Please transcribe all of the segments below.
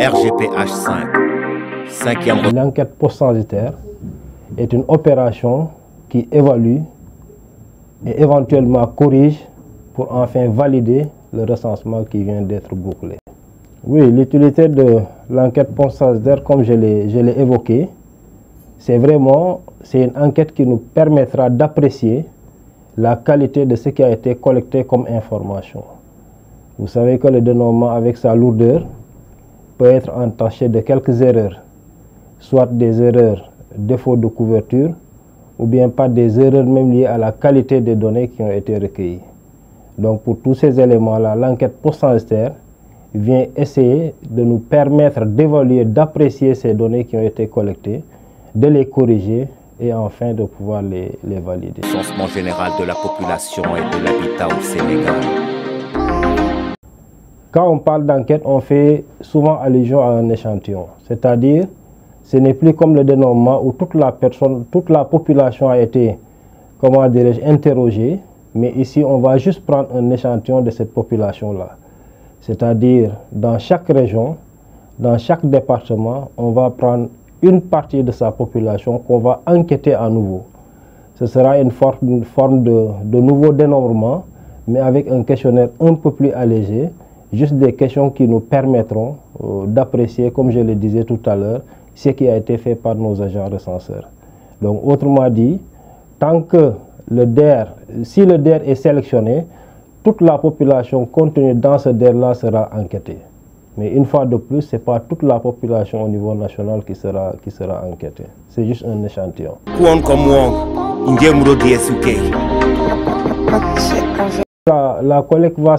RGPH5, 5e. L'enquête post-censitaire est une opération qui évalue et éventuellement corrige pour enfin valider le recensement qui vient d'être bouclé. Oui, l'utilité de l'enquête post-censitaire, comme je l'ai évoqué, c'est une enquête qui nous permettra d'apprécier la qualité de ce qui a été collecté comme information. Vous savez que le dénombrement, avec sa lourdeur, peut être entaché de quelques erreurs, soit des erreurs défaut de couverture, ou bien pas des erreurs même liées à la qualité des données qui ont été recueillies. Donc pour tous ces éléments-là, l'enquête post-censitaire vient essayer de nous permettre d'évaluer, d'apprécier ces données qui ont été collectées, de les corriger et enfin de pouvoir les valider. Recensement général de la population et de l'habitat au Sénégal. Quand on parle d'enquête, on fait souvent allusion à un échantillon, c'est-à-dire ce n'est plus comme le dénombrement où toute la population a été, comment dirais-je, interrogée, mais ici on va juste prendre un échantillon de cette population-là. C'est-à-dire dans chaque région, dans chaque département, on va prendre une partie de sa population qu'on va enquêter à nouveau. Ce sera une forme de nouveau dénombrement, mais avec un questionnaire un peu plus allégé, juste des questions qui nous permettront d'apprécier, comme je le disais tout à l'heure, ce qui a été fait par nos agents recenseurs. Donc, autrement dit, tant que si le DER est sélectionné, toute la population contenue dans ce DER-là sera enquêtée. Mais une fois de plus, ce n'est pas toute la population au niveau national qui sera enquêtée. C'est juste un échantillon. La collecte va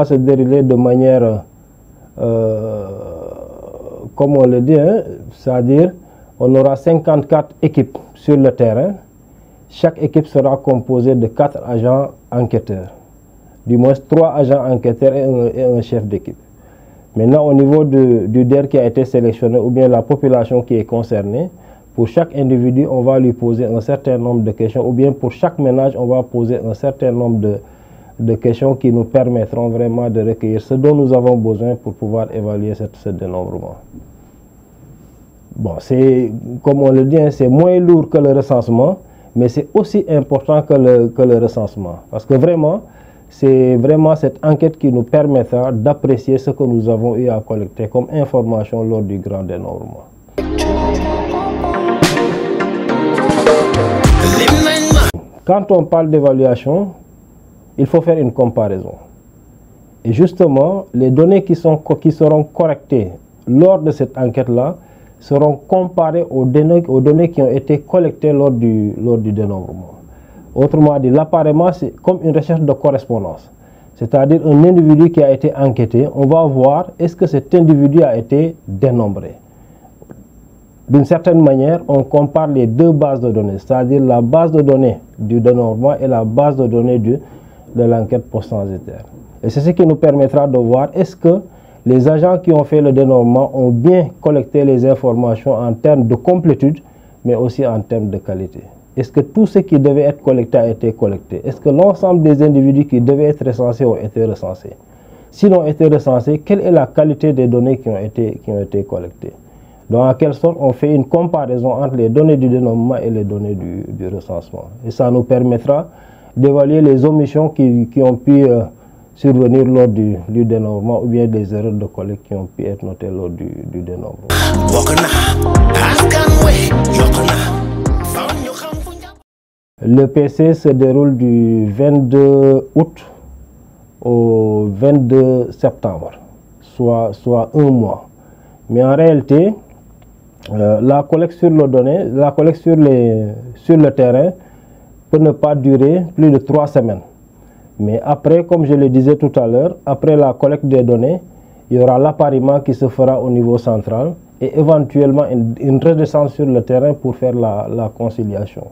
se dérouler de manière, comme on le dit, hein, c'est-à-dire on aura 54 équipes sur le terrain. Chaque équipe sera composée de 4 agents enquêteurs, du moins 3 agents enquêteurs et un chef d'équipe. Maintenant, au niveau du DER qui a été sélectionné, ou bien la population qui est concernée, pour chaque individu, on va lui poser un certain nombre de questions, ou bien pour chaque ménage, on va poser un certain nombre de questions qui nous permettront vraiment de recueillir ce dont nous avons besoin pour pouvoir évaluer ce dénombrement. Bon, comme on le dit, hein, c'est moins lourd que le recensement, mais c'est aussi important que le recensement. Parce que c'est vraiment cette enquête qui nous permettra d'apprécier ce que nous avons eu à collecter comme information lors du grand dénombrement. Quand on parle d'évaluation, il faut faire une comparaison. Et justement, les données qui seront collectées lors de cette enquête-là seront comparées aux données qui ont été collectées lors du dénombrement. Autrement dit, l'appareillement, c'est comme une recherche de correspondance. C'est-à-dire un individu qui a été enquêté, on va voir est-ce que cet individu a été dénombré. D'une certaine manière, on compare les deux bases de données, c'est-à-dire la base de données du dénombrement et la base de données de l'enquête post-censitaire. Et c'est ce qui nous permettra de voir est-ce que les agents qui ont fait le dénombrement ont bien collecté les informations en termes de complétude, mais aussi en termes de qualité. Est-ce que tout ce qui devait être collecté a été collecté? Est-ce que l'ensemble des individus qui devaient être recensés ont été recensés? S'ils ont été recensés, quelle est la qualité des données qui ont été collectées? Donc, en quelle sorte on fait une comparaison entre les données du dénombrement et les données du recensement. Et ça nous permettra d'évaluer les omissions qui ont pu survenir lors du dénombrement ou bien des erreurs de collecte qui ont pu être notées lors du dénombrement. Le PC se déroule du 22 août au 22 septembre, soit un mois. Mais en réalité, la collecte sur le terrain peut ne pas durer plus de 3 semaines. Mais après, comme je le disais tout à l'heure, après la collecte des données, il y aura l'appariement qui se fera au niveau central et éventuellement une redescente sur le terrain pour faire la conciliation.